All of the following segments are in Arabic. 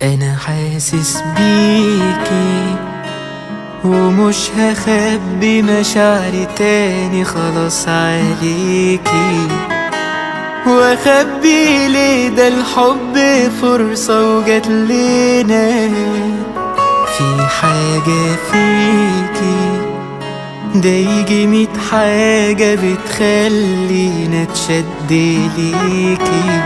انا حاسس بيكي ومش هخبي مشاعري تاني خلاص عليكي، واخبي ليه ده الحب فرصة وجات لنا. في حاجة فيكي ده يجي 100 حاجة بتخلينا اتشد ليكي،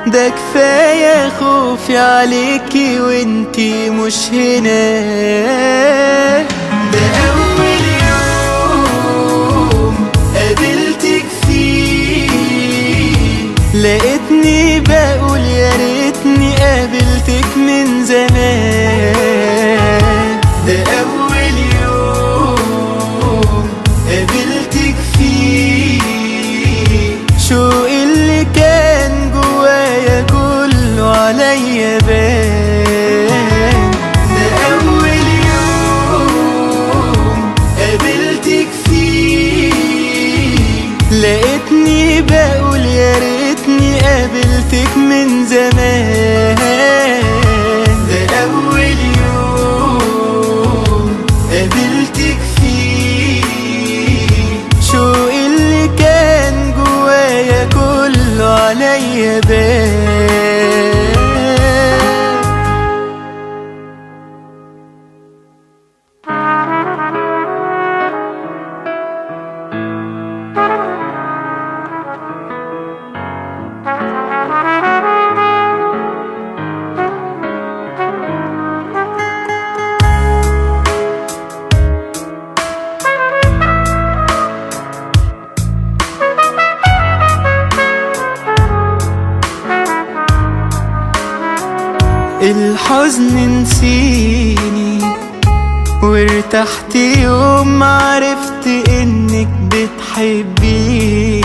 ده كفاية خوفي عليكي وانتي مش هنا. ده أول يوم قابلتك فيه لقيتني بقول يا ريتني قابلتك من زمان. ده أول يوم قابلتك فيه شوقي اللي كان جوايا كله عليا بان. ده أول يوم قابلتك فيه لقيتني بقول يا ريتني قابلتك من زمان. ده أول يوم قابلتك فيه شوقي اللي كان جوايا كله عليا بان. الحزن نسيني وارتحت يوم ما عرفت انك بتحبيني،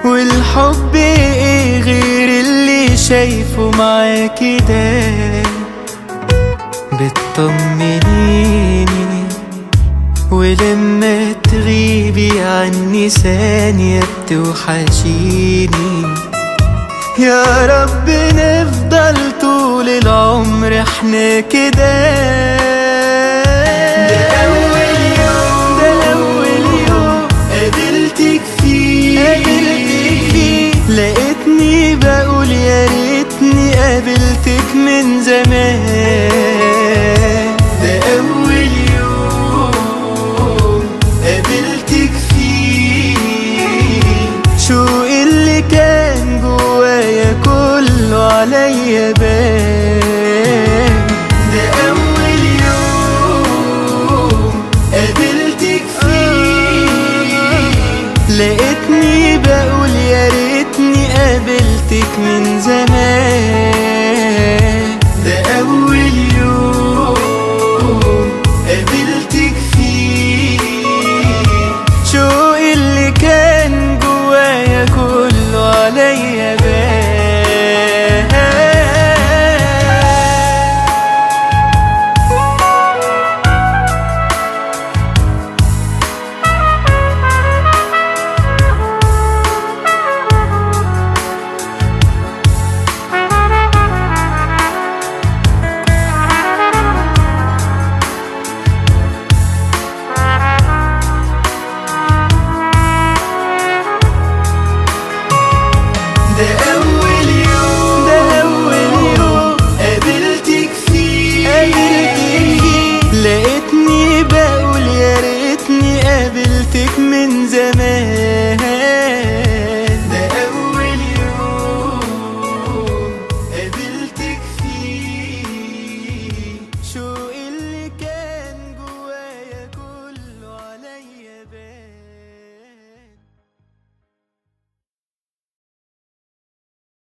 والحب ايه غير اللي شايفه معاكي ده. بتطمنيني ولما تغيبي عني ثانية بتوحشيني. يا رب نفضل طول العمر احنا كده. ده أول يوم قابلتك فيه لقيتني بقول يا ريتني قابلتك من زمان. ده أول يوم قابلتك فيه شوقي اللي كان جوايا كله عليا بان. ده أول يوم قابلتك فيه لقيتني بقول يا ريتني قابلتك من زمان. ده أول يوم قابلتك فيه شوقي اللي كان جوايا كله عليا بان. ده أول يوم قابلتك فيه لقيتني بقول يا ريتني قابلتك من زمان.